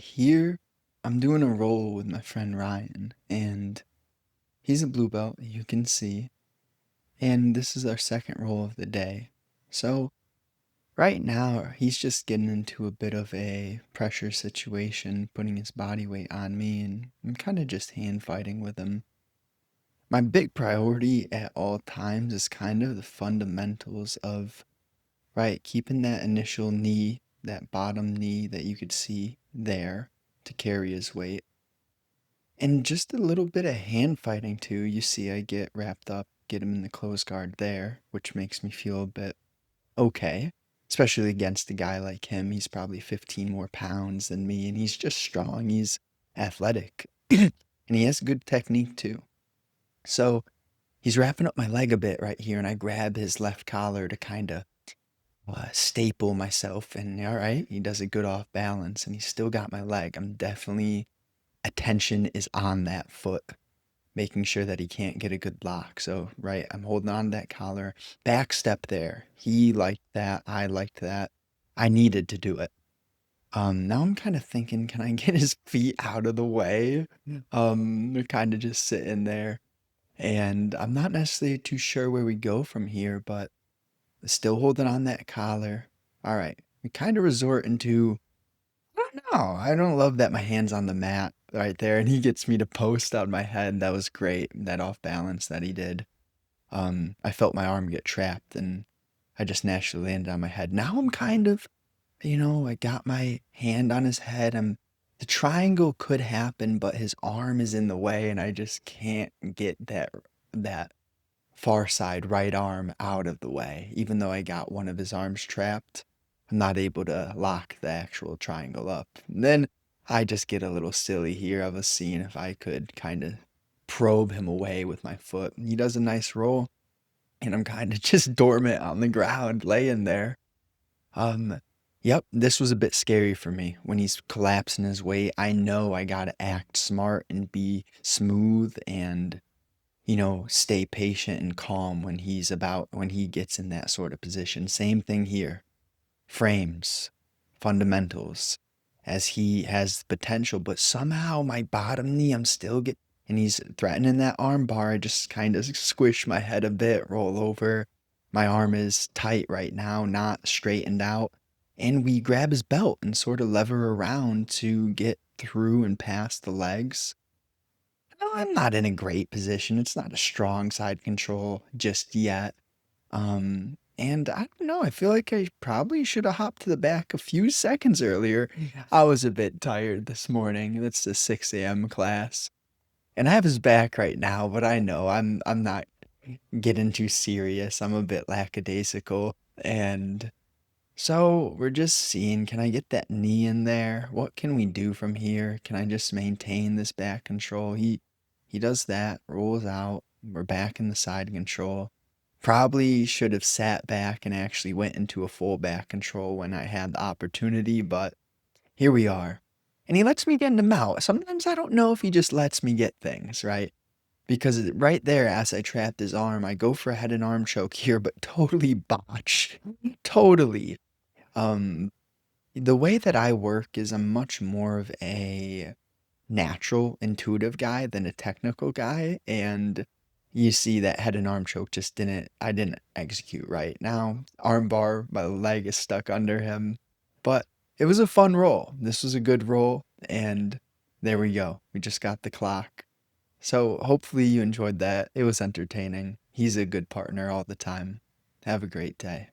Here, I'm doing a roll with my friend Ryan, and he's a blue belt, you can see, and this is our second roll of the day. So, right now, he's just getting into a bit of a pressure situation, putting his body weight on me, and I'm kind of just hand fighting with him. My big priority at all times is kind of the fundamentals of, right, keeping that initial knee, that bottom knee that you could see there to carry his weight. And just a little bit of hand fighting too. You see, I get wrapped up, get him in the close guard there, which makes me feel a bit okay, especially against a guy like him. He's probably 15 more pounds than me, and he's just strong. He's athletic, and he has good technique too. So he's wrapping up my leg a bit right here, and I grab his left collar to kind of staple myself. And all right, he does a good off balance, and he's still got my leg. I'm definitely attention is on that foot, making sure that he can't get a good lock. So, right, I'm holding on to that collar. Back step there. He liked that. I liked that. I needed to do it. Now I'm kind of thinking, can I get his feet out of the way? They're kind of just sitting there. And I'm not necessarily too sure where we go from here, but still holding on that collar. All right. We kind of resort into no, I don't love that my hand's on the mat right there, and he gets me to post on my head. That was great, that off balance that he did. I felt my arm get trapped, and I just naturally landed on my head. Now I'm kind of, I got my hand on his head. The triangle could happen, but his arm is in the way, and I just can't get that far side right arm out of the way. Even though I got one of his arms trapped, I'm not able to lock the actual triangle up. And then I just get a little silly here. I was seeing if I could kind of probe him away with my foot. He does a nice roll, and I'm kind of just dormant on the ground, laying there. Um, yep, this was a bit scary for me. When he's collapsing his weight, I know I gotta act smart and be smooth and stay patient and calm when he gets in that sort of position. Same thing here. Frames, fundamentals, as he has potential, but somehow my bottom knee, and he's threatening that arm bar. I just kind of squish my head a bit, roll over. My arm is tight right now, not straightened out. And we grab his belt and sort of lever around to get through and past the legs. No, I'm not in a great position. It's not a strong side control just yet. And I don't know. I feel like I probably should have hopped to the back a few seconds earlier. Yeah. I was a bit tired this morning. That's the 6 a.m. class. And I have his back right now, but I know I'm not getting too serious. I'm a bit lackadaisical. And so we're just seeing, can I get that knee in there? What can we do from here? Can I just maintain this back control? He does that, rolls out. We're back in the side control. Probably should have sat back and actually went into a full back control when I had the opportunity, but here we are. And he lets me get into mount. Sometimes I don't know if he just lets me get things, right? Because right there, as I trapped his arm, I go for a head and arm choke here, but totally botch. Totally. Um, the way that I work is I'm much more of a natural, intuitive guy than a technical guy, and you see that head and arm choke I didn't execute right. Now, arm bar, my leg is stuck under him, but it was a fun roll. This was a good roll, and there we go. We just got the clock. So hopefully you enjoyed that. It was entertaining. He's a good partner all the time. Have a great day.